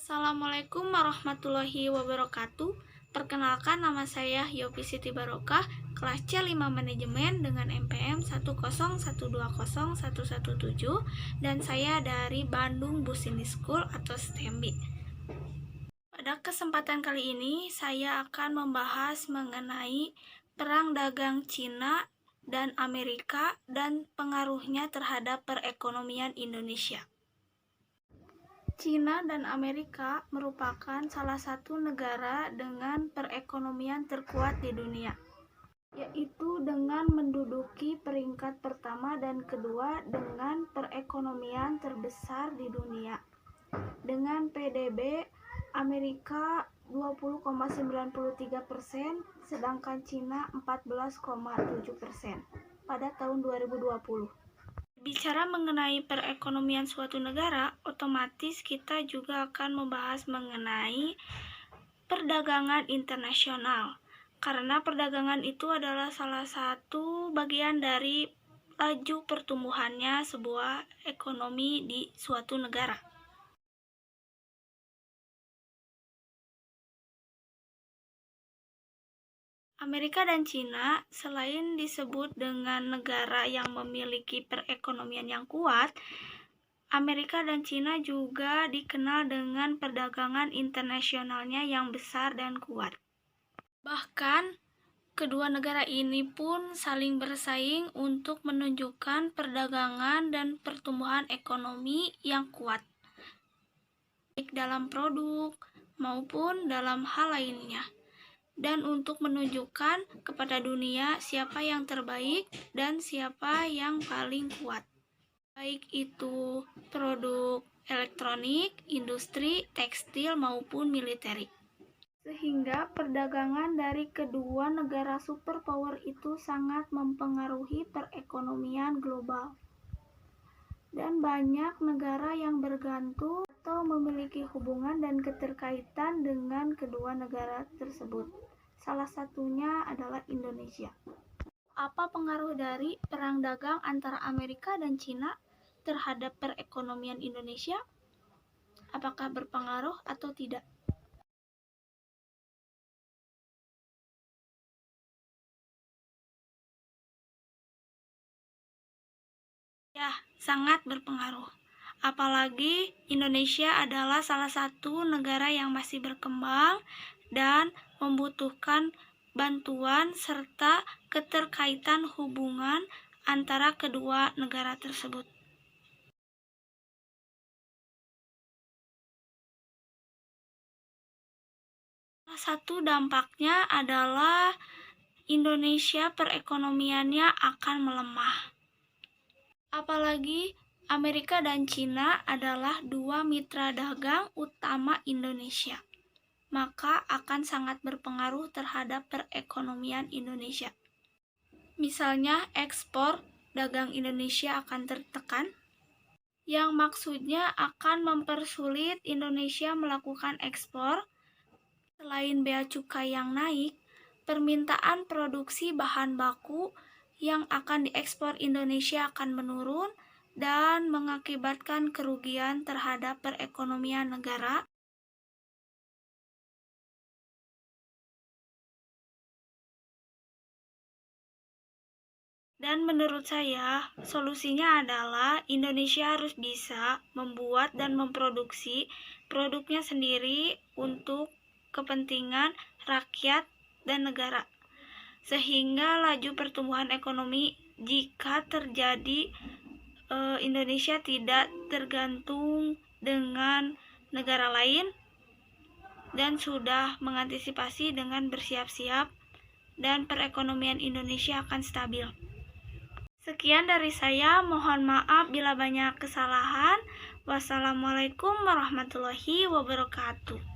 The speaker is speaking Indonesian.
Assalamualaikum warahmatullahi wabarakatuh. Perkenalkan, nama saya Yopi Siti Barokah, kelas C5 Manajemen dengan NPM 101201117 dan saya dari Bandung Business School atau STEMBI. Pada kesempatan kali ini saya akan membahas mengenai perang dagang Cina dan Amerika dan pengaruhnya terhadap perekonomian Indonesia. Cina dan Amerika merupakan salah satu negara dengan perekonomian terkuat di dunia, yaitu dengan menduduki peringkat pertama dan kedua dengan perekonomian terbesar di dunia. Dengan PDB Amerika 20,93%, sedangkan Cina 14,7% pada tahun 2020. Bicara mengenai perekonomian suatu negara, otomatis kita juga akan membahas mengenai perdagangan internasional. Karena perdagangan itu adalah salah satu bagian dari laju pertumbuhannya sebuah ekonomi di suatu negara. Amerika dan Cina selain disebut dengan negara yang memiliki perekonomian yang kuat, Amerika dan Cina juga dikenal dengan perdagangan internasionalnya yang besar dan kuat. Bahkan, kedua negara ini pun saling bersaing untuk menunjukkan perdagangan dan pertumbuhan ekonomi yang kuat, baik dalam produk maupun dalam hal lainnya. Dan untuk menunjukkan kepada dunia siapa yang terbaik dan siapa yang paling kuat, baik itu produk elektronik, industri, tekstil, maupun militer. Sehingga perdagangan dari kedua negara superpower itu sangat mempengaruhi perekonomian global. Dan banyak negara yang bergantung atau memiliki hubungan dan keterkaitan dengan kedua negara tersebut. Salah satunya adalah Indonesia. Apa pengaruh dari perang dagang antara Amerika dan Cina terhadap perekonomian Indonesia? Apakah berpengaruh atau tidak? Ya, sangat berpengaruh. Apalagi Indonesia adalah salah satu negara yang masih berkembang dan membutuhkan bantuan serta keterkaitan hubungan antara kedua negara tersebut. Salah satu dampaknya adalah Indonesia perekonomiannya akan melemah. Apalagi Amerika dan Cina adalah dua mitra dagang utama Indonesia, maka akan sangat berpengaruh terhadap perekonomian Indonesia. Misalnya, ekspor dagang Indonesia akan tertekan, yang maksudnya akan mempersulit Indonesia melakukan ekspor. Selain bea cukai yang naik, permintaan produksi bahan baku yang akan diekspor Indonesia akan menurun dan mengakibatkan kerugian terhadap perekonomian negara. Dan menurut saya, solusinya adalah Indonesia harus bisa membuat dan memproduksi produknya sendiri untuk kepentingan rakyat dan negara. Sehingga laju pertumbuhan ekonomi jika terjadi Indonesia tidak tergantung dengan negara lain dan sudah mengantisipasi dengan bersiap-siap dan perekonomian Indonesia akan stabil. Sekian dari saya, mohon maaf bila banyak kesalahan. Wassalamualaikum warahmatullahi wabarakatuh.